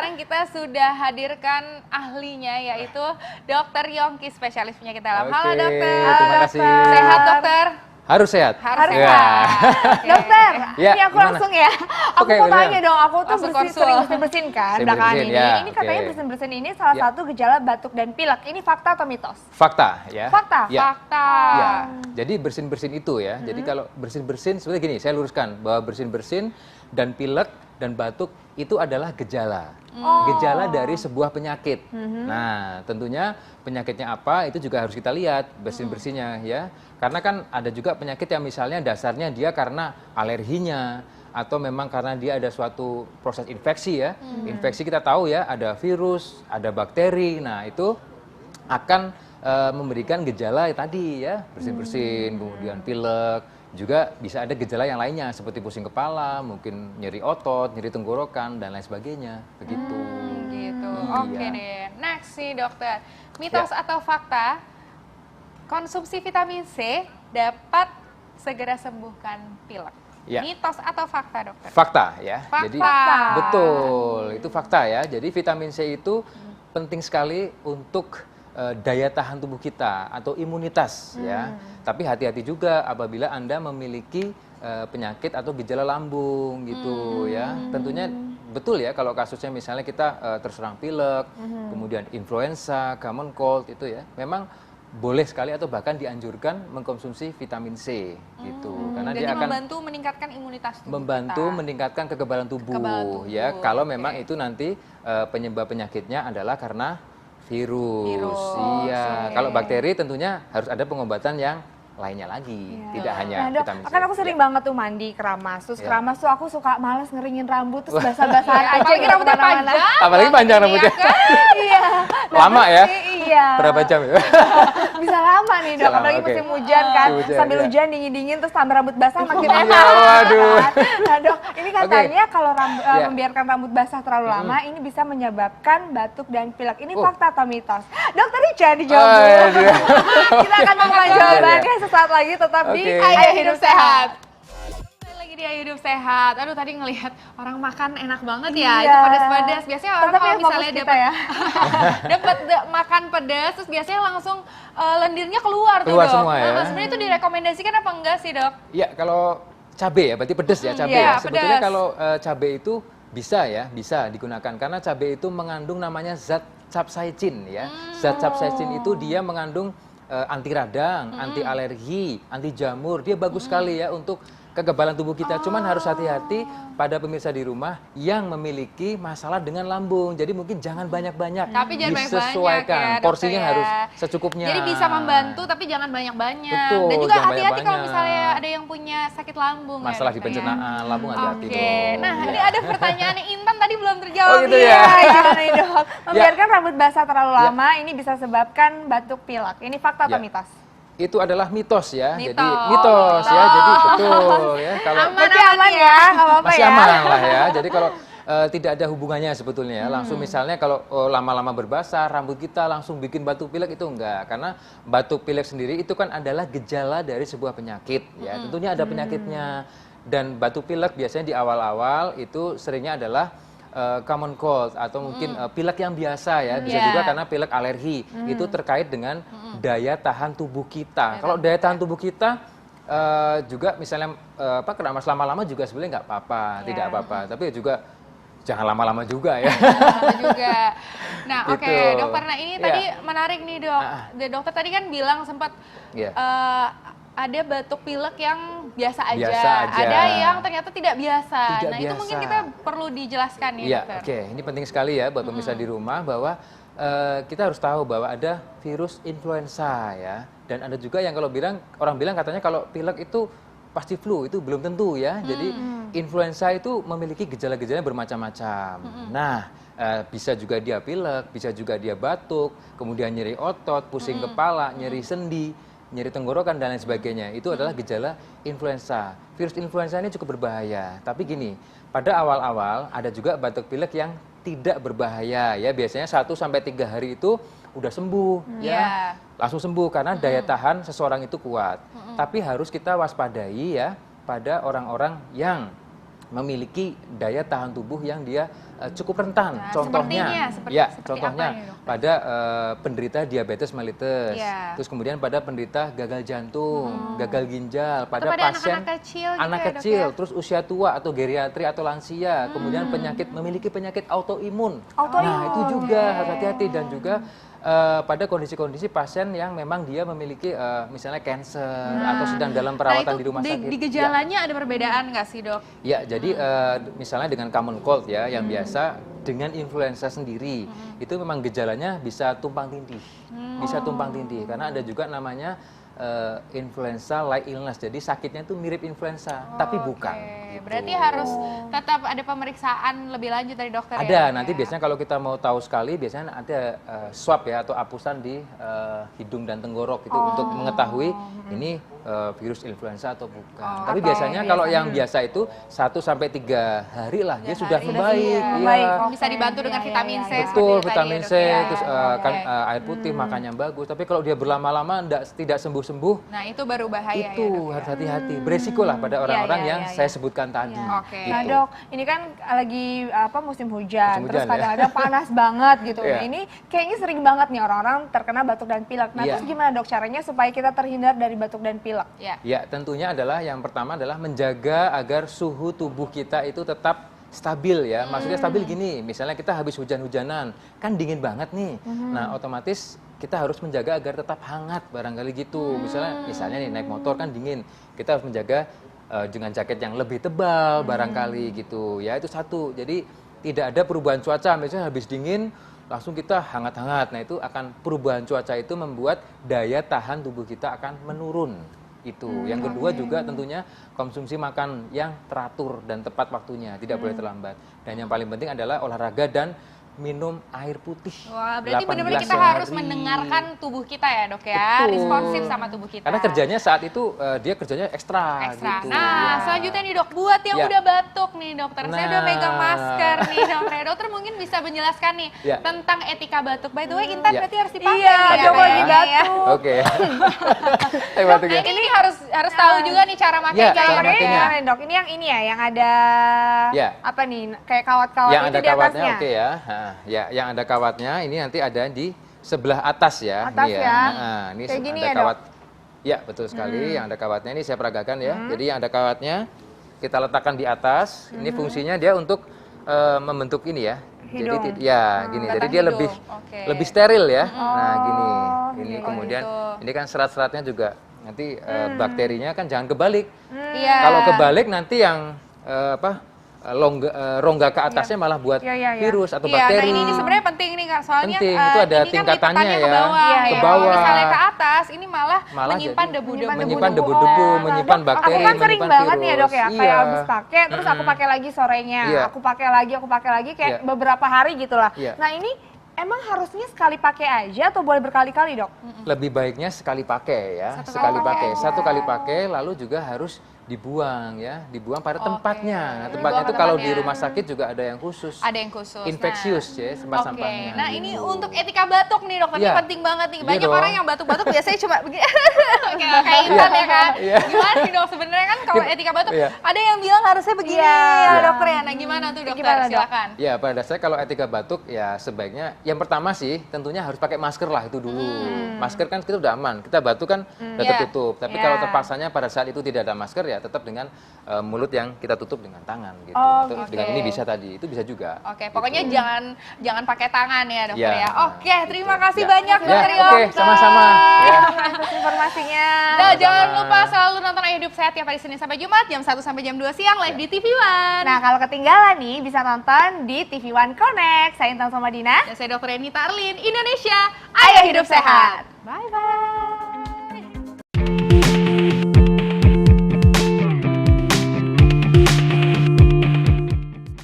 sekarang kita sudah hadirkan ahlinya, yaitu Dokter Yongki, spesialis penyakit dalam. Halo dokter. Terima kasih. Sehat dokter? Harus sehat. Harus ya. sehat. Dokter, Ya, ini aku gimana? langsung ya. Aku Oke, mau bener. tanya dong, aku tuh Langsung sering konsul. bersin-bersin kan Sering belakangan bersin, ini. ya, Ini katanya oke. bersin-bersin ini salah Ya. satu gejala batuk dan pilek. Ini fakta atau mitos? Fakta ya. Fakta? Ya. Fakta. Ya. Jadi bersin-bersin itu ya. Jadi kalau bersin-bersin sebenarnya gini, saya luruskan bahwa bersin-bersin dan pilek dan batuk itu adalah gejala. Gejala dari sebuah penyakit. Nah, tentunya penyakitnya apa itu juga harus kita lihat bersin-bersihnya ya. Karena kan ada juga penyakit yang misalnya dasarnya dia karena alerginya atau memang karena dia ada suatu proses infeksi ya. Infeksi kita tahu ya, ada virus, ada bakteri. Nah, itu akan memberikan gejala tadi ya, bersin-bersin, kemudian pilek, juga bisa ada gejala yang lainnya seperti pusing kepala, mungkin nyeri otot, nyeri tenggorokan dan lain sebagainya. Begitu. Gitu. Iya. Oke deh. Next nih dokter. Mitos atau fakta? Konsumsi vitamin C dapat segera sembuhkan pilek. Ya. Mitos atau fakta dokter? Fakta ya. Fakta. Jadi betul, itu fakta ya. Jadi vitamin C itu penting sekali untuk daya tahan tubuh kita atau imunitas ya. Tapi hati-hati juga apabila Anda memiliki penyakit atau gejala lambung gitu ya. Tentunya betul ya kalau kasusnya misalnya kita terserang pilek, kemudian influenza, common cold itu ya. Memang boleh sekali atau bahkan dianjurkan mengkonsumsi vitamin C gitu. Karena Jadi dia akan membantu meningkatkan imunitas tubuh membantu kita. meningkatkan kekebalan tubuh, Kekebalan tubuh, ya. Kalau oke. memang itu nanti penyebab penyakitnya adalah karena virus. Virus, Iya. oke. Kalau bakteri tentunya harus ada pengobatan yang lainnya lagi, tidak hanya Nah dok, vitamin C. kan aku sering Ya. banget tuh mandi keramas. Terus Ya. keramas tuh aku suka males ngeringin rambut, terus basah-basahan Iya, aja apalagi gitu rambutnya kemana-mana. panjang. Apalagi panjang banget rambutnya. ini, ya kan? Iya. Lama ya? Iya. Berapa jam ya? Bisa lama nih dok, Bisa lama, apalagi oke. musim hujan kan. Musim hujan, Sambil ya. hujan dingin-dingin terus tambah rambut basah makin Iya, enak. waduh. Kan? Nah dok, ini katanya kalau Ya. membiarkan rambut basah terlalu lama ini bisa menyebabkan batuk dan pilek. Ini Oh. fakta atau mitos? Dokter jangan dijawab Oh, dulu. iya. Kita akan mulai Iya, jawabannya sesaat lagi tetap di Oke. Ayo Hidup Sehat. Balik lagi di Ayo Hidup Sehat. Aduh tadi ngelihat orang makan enak banget ya, Iya. itu pedas-pedas. Biasanya orang Tetap kalau ya fokus misalnya kita dapat ya. makan pedas, terus biasanya langsung lendirnya keluar tuh Keluar dok. semua ya. Nah, sebenarnya itu direkomendasikan apa enggak sih dok? Ya, kalau cabai ya, berarti pedas ya, cabai iya, ya. Sebetulnya pedas. kalau cabai itu bisa ya, bisa digunakan karena cabai itu mengandung namanya zat capsaicin ya. Zat capsaicin itu dia mengandung anti radang, anti alergi, anti jamur. Dia bagus sekali ya untuk kekebalan tubuh kita. Cuman harus hati-hati pada pemirsa di rumah yang memiliki masalah dengan lambung. Jadi mungkin jangan banyak-banyak. Tapi jangan banyak-banyak disesuaikan. ya, dokter Porsinya ya. harus secukupnya. Jadi bisa membantu tapi jangan banyak-banyak. Betul, Dan juga jangan hati-hati kalau banyak-banyak. misalnya ada yang punya sakit lambung Masalah ya, di dokter ya. pencernaan lambung hati-hati Oke, dong. nah ini Ya. ada pertanyaan Intan tadi belum terjawab. Oh, gitu nih. ya? Gimana nih dok? Membiarkan rambut basah terlalu Ya. lama ini bisa sebabkan batuk pilek. Ini fakta atau Ya. mitos? Itu adalah mitos ya. Mitos. Jadi mitos ya. Jadi betul ya. Kalau Aman. Berarti aman ya, nggak apa-apa masih ya. aman lah ya. Jadi kalau tidak ada hubungannya sebetulnya. Langsung misalnya kalau lama-lama berbahasa rambut kita langsung bikin batuk pilek itu enggak. Karena batuk pilek sendiri itu kan adalah gejala dari sebuah penyakit ya. Tentunya ada penyakitnya. Dan batuk pilek biasanya di awal-awal itu seringnya adalah common cold atau mungkin pilek yang biasa ya. Bisa Iya. juga karena pilek alergi. Itu terkait dengan daya tahan tubuh kita. Kalau daya tahan tubuh kita juga misalnya keramas lama-lama juga sebenarnya nggak apa-apa, tidak apa-apa. Tapi juga jangan lama-lama juga ya. Betul juga. Nah, oke, Gitu. dokter. Nah, ini Iya. tadi menarik nih, Dok. Dokter tadi kan bilang sempat Iya. ada batuk pilek yang biasa aja. Biasa aja. Ada yang ternyata tidak biasa. Tidak Nah, itu mungkin biasa. kita perlu dijelaskan ya, Iya, dokter. oke. Ini penting sekali ya buat pemirsa di rumah bahwa kita harus tahu bahwa ada virus influenza ya. Dan ada juga yang kalau orang bilang katanya kalau pilek itu pasti flu, itu belum tentu ya. Jadi influenza itu memiliki gejala-gejala bermacam-macam. Nah, bisa juga dia pilek, bisa juga dia batuk, kemudian nyeri otot, pusing kepala, nyeri sendi, nyeri tenggorokan dan lain sebagainya. Itu adalah gejala influenza. Virus influenza ini cukup berbahaya. Tapi gini, pada awal-awal ada juga batuk pilek yang tidak berbahaya ya. Biasanya 1-3 hari itu udah sembuh ya. Langsung sembuh karena daya tahan seseorang itu kuat. Tapi harus kita waspadai ya pada orang-orang yang memiliki daya tahan tubuh yang dia cukup rentan. Nah, Contohnya, seperti ya apa contohnya nih, dokter? pada penderita diabetes mellitus, Iya. terus kemudian pada penderita gagal jantung, gagal ginjal, pada pada pasien anak-anak kecil gitu anak ya, Dok, kecil, ya? terus usia tua atau geriatri atau lansia, kemudian memiliki penyakit autoimun. Nah, itu juga harus hati-hati dan juga pada kondisi-kondisi pasien yang memang dia memiliki misalnya cancer atau sedang dalam perawatan di rumah sakit. Di gejalanya ada perbedaan nggak sih, Dok? Ya, jadi misalnya dengan common cold ya, yang biasa dengan influenza sendiri, itu memang gejalanya bisa tumpang tindih, bisa tumpang tindih, karena ada juga namanya influenza like illness, jadi sakitnya itu mirip influenza, tapi bukan. Gitu. Berarti harus tetap ada pemeriksaan lebih lanjut dari dokter. Ada, ya? nanti biasanya kalau kita mau tahu sekali, biasanya ada swab ya atau apusan di hidung dan tenggorok itu untuk mengetahui ini virus influenza atau bukan. Tapi biasanya kalau yang biasa itu 1 sampai 3 hari lah dia sudah membaik. Iya. Bisa dibantu dengan vitamin C. Betul, seperti vitamin tadi C, ya, Dok, ya. terus kan air putih makannya bagus. Tapi kalau dia berlama-lama tidak sembuh-sembuh, Nah, itu baru bahaya itu ya, Dok, ya? harus hati-hati. Beresiko lah pada orang-orang yang saya sebutkan tadi. Oke. Nah Gitu. dok, ini kan lagi musim hujan, Musim terus hujan, ya. kadang-kadang panas banget gitu. Iya. Nah ini kayaknya sering banget nih orang-orang terkena batuk dan pilek. Nah Iya. terus gimana dok caranya supaya kita terhindar dari batuk dan pilek? Ya. Ya, tentunya adalah yang pertama adalah menjaga agar suhu tubuh kita itu tetap stabil ya. Maksudnya stabil gini, misalnya kita habis hujan-hujanan, kan dingin banget nih. Nah, otomatis kita harus menjaga agar tetap hangat barangkali gitu. Misalnya nih naik motor kan dingin. Kita harus menjaga dengan jaket yang lebih tebal barangkali gitu. Ya, itu satu. Jadi tidak ada perubahan cuaca, misalnya habis dingin langsung kita hangat-hangat. Nah, itu akan perubahan cuaca itu membuat daya tahan tubuh kita akan menurun. Itu. Yang kedua juga tentunya konsumsi makan yang teratur dan tepat waktunya, tidak boleh terlambat. Dan yang paling penting adalah olahraga dan minum air putih. Wah, berarti 18 benar-benar kita sehari. harus mendengarkan tubuh kita ya, Dok ya. Betul. Responsif sama tubuh kita. Karena kerjanya saat itu dia kerjanya ekstra. Ekstra. Gitu. Nah, Ya. selanjutnya nih dok, buat yang Ya. udah batuk nih dokter, saya udah Nah. megang masker nih dokter. Dokter mungkin bisa menjelaskan nih Ya. tentang etika batuk. By the way, Intan Ya. berarti harus dipakai Iya, nih dok ya, lagi kayaknya ya. batuk. Oke. Dok, nah ini harus tahu juga nih cara Ya, makainya. cara Ini makainya. gimana, dok? Ini yang ada Ya. apa nih? Kayak kawat-kawat Yang itu ada di kawatnya, atasnya. oke ya. Nah, ya, yang ada kawatnya ini nanti ada di sebelah atas ya. Atas ini ya. Nah, ini Kayak gini ada ya, Dok? kawat. Ya, betul sekali. Yang ada kawatnya ini saya peragakan ya. Jadi yang ada kawatnya kita letakkan di atas. Ini fungsinya dia untuk membentuk ini ya. Hidung. Jadi gini. Batang Jadi dia hidung. lebih Oke. lebih steril ya. Nah, gini. Ini gitu. kemudian gitu. ini kan serat-seratnya juga nanti bakterinya kan jangan kebalik. Iya. Kalau kebalik nanti yang rongga ke atasnya malah buat Iya, iya, iya. virus atau Iya, bakteri. nah ini sebenarnya penting nih Kak, soalnya Penting, itu ada ini kan tingkatannya lipatannya ya. ke bawah. Iya, ya. ke Kalau bawah. misalnya ke atas, ini malah Malah menyimpan jadi debu-debu. menyimpan debu-debu. debu-debu, Oh, menyimpan Dok, bakteri, aku kan sering menyimpan banget nih ya dok ya, virus. kayak Iya. habis pakai, terus aku pakai lagi sorenya, Iya. aku pakai lagi, kayak Iya. beberapa hari gitu lah. Iya. Nah ini emang harusnya sekali pakai aja atau boleh berkali-kali dok? Lebih baiknya sekali pakai ya, Satu sekali kali pakai. pakai. Satu kali pakai lalu juga harus dibuang ya, dibuang pada Oke. tempatnya. Nah, Dibuang tempatnya ke itu kalau di tempatnya. rumah sakit juga ada yang khusus. Ada yang khusus. Infeksius ya, tempat sampahnya. Nah gitu. ini untuk etika batuk nih dokter, ini Iya. penting banget nih. Iya Banyak dong. orang yang batuk-batuk biasanya cuma begini. Kayak Intan ya kan. Iya. Gimana nih dok sebenarnya kan kalau etika batuk Iya. ada yang bilang harusnya begini Iya. ya Iya. dokter ya. Nah gimana tuh dokter? Gimana, Dok? Silakan. Ya, pada dasarnya kalau etika batuk ya sebaiknya yang pertama sih tentunya harus pakai masker lah itu dulu. Masker kan kita udah aman, kita batuk kan udah Iya. tertutup. Tapi Iya. kalau terpaksanya pada saat itu tidak ada masker ya tetap dengan mulut yang kita tutup dengan tangan gitu. Oh, Atau gitu. dengan ini bisa tadi, itu bisa juga. Oke, pokoknya Gitu. jangan pakai tangan ya dokter Iya. ya. Oke, terima kasih Ya. banyak Ya, dokter oke, Yongta. sama-sama. Ya. Atas informasinya. Nah, jangan Sama-sama. lupa selalu nonton Ayo Hidup Sehat tiap hari Senin sampai Jumat jam 1 sampai jam 2 siang live di TV One. Nah kalau ketinggalan nih bisa nonton di TV One Connect. Saya Intan Somadina. Dan saya Dr. Renita Arlin, Indonesia, Ayo Hidup Sehat. Bye bye.